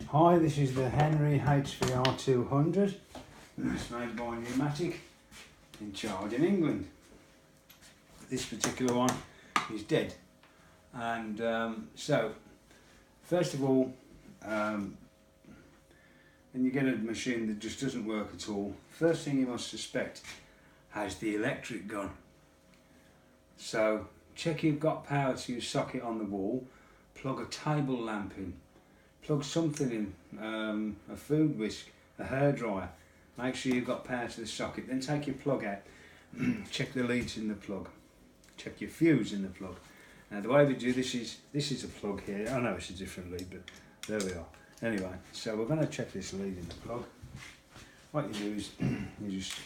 Hi, this is the Henry HVR 200. It's made by Pneumatic in charge in England. This particular one is dead. And so, first of all, when you get a machine that just doesn't work at all, first thing you must suspect, has the electric gone. So check you've got power to your socket on the wall, plug a table lamp in, plug something in, a food whisk, a hairdryer, make sure you've got power to the socket, then take your plug out, check the leads in the plug, check your fuse in the plug. Now the way we do this is a plug here. I know it's a different lead, but there we are. Anyway, so we're going to check this lead in the plug. What you do is you just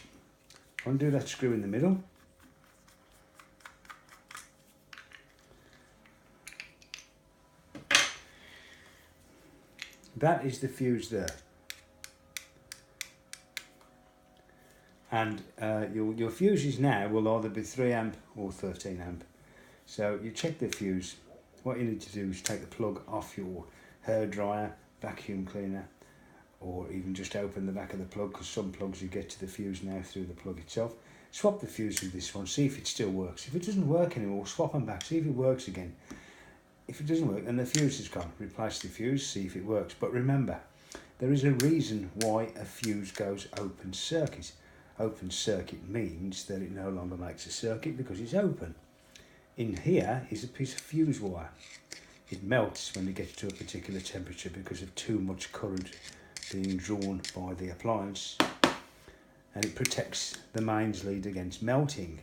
undo that screw in the middle. That is the fuse there. And your fuses now will either be 3 amp or 13 amp. So you check the fuse. What you need to do is take the plug off your hairdryer, vacuum cleaner, or even just open the back of the plug, because some plugs you get to the fuse now through the plug itself. Swap the fuse with this one, see if it still works. If it doesn't work anymore, swap them back, see if it works again. If it doesn't work, then the fuse is gone. Replace the fuse, see if it works. But remember, there is a reason why a fuse goes open circuit. Open circuit means that it no longer makes a circuit because it's open. In here is a piece of fuse wire. It melts when it gets to a particular temperature because of too much current being drawn by the appliance, and it protects the mains lead against melting.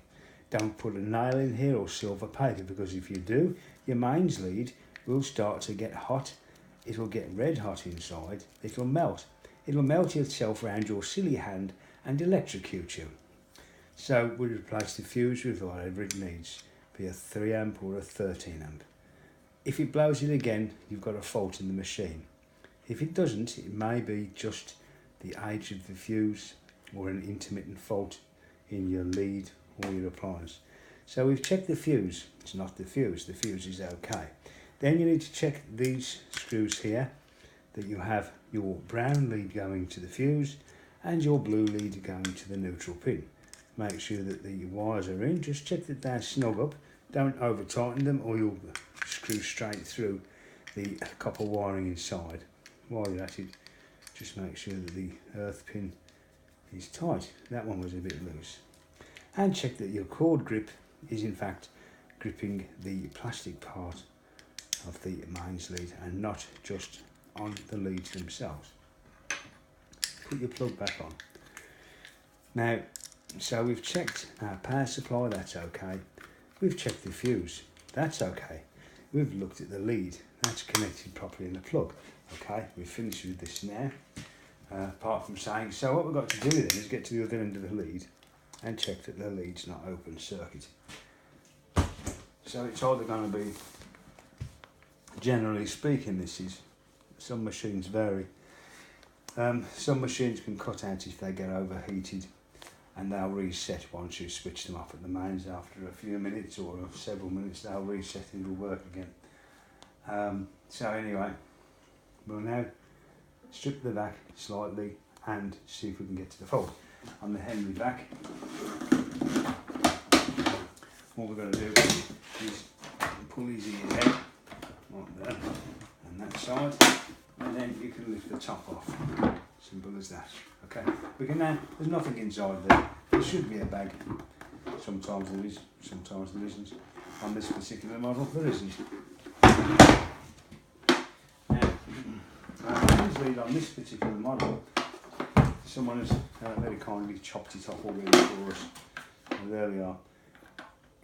Don't put a nail in here or silver paper, because if you do, your mains lead will start to get hot. It will get red hot inside. It will melt. It will melt itself around your silly hand and electrocute you. So we replace the fuse with whatever it needs, be a 3 amp or a 13 amp. If it blows it again, you've got a fault in the machine. If it doesn't, it may be just the age of the fuse or an intermittent fault in your lead or your appliance. So we've checked the fuse. It's not the fuse is okay. Then you need to check these screws here, that you have your brown lead going to the fuse and your blue lead going to the neutral pin. Make sure that the wires are in, just check that they're snug up, don't over tighten them or you'll screw straight through the copper wiring inside. While you're at it, just make sure that the earth pin is tight. That one was a bit loose. And check that your cord grip is in fact gripping the plastic part of the mains lead and not just on the leads themselves. Put your plug back on. Now, so we've checked our power supply, that's okay. We've checked the fuse, that's okay. We've looked at the lead, that's connected properly in the plug. Okay, we've finished with this now. Apart from saying, so what we've got to do then is get to the other end of the lead and check that the lead's not open circuit. So it's either going to be, generally speaking, some machines vary. Some machines can cut out if they get overheated, and they'll reset once you switch them off at the mains. After a few minutes or several minutes, they'll reset and it'll work again. So anyway, we'll now strip the back slightly and see if we can get to the fault. On the Henry back, what we're going to do is pull his ear head like there, and that side, and then you can lift the top off. Simple as that. Okay, we can now, there's nothing inside there. There should be a bag. Sometimes there is, sometimes there isn't. On this particular model, there isn't. Lead on this particular model, someone has very kindly chopped it off already for us. And there we are.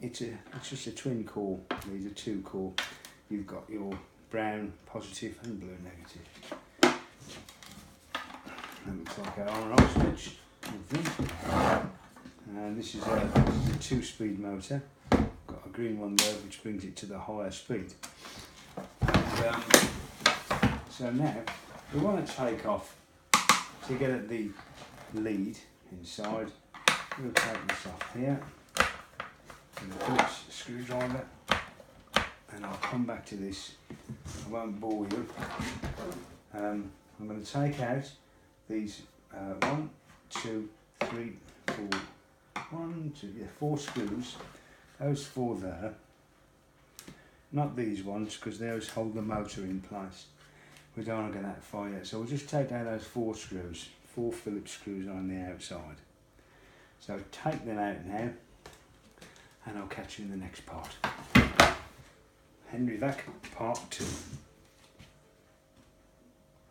It's just a twin core lead, a 2 core. You've got your brown positive and blue negative. That looks like our on-off switch. And this is a 2-speed motor. Got a green one there which brings it to the higher speed. And, so now we want to take off to get at the lead inside. We'll take this off here with a Phillips screwdriver, and I'll come back to this. I won't bore you. I'm going to take out these 1, 2, 3, 4, 1, 2, yeah, 4 screws. Those 4 there. Not these ones, because those hold the motor in place. We don't want to go that far yet, so we'll just take out those 4 screws, 4 Phillips screws on the outside. So take them out now, and I'll catch you in the next part. Henry Vac Part 2.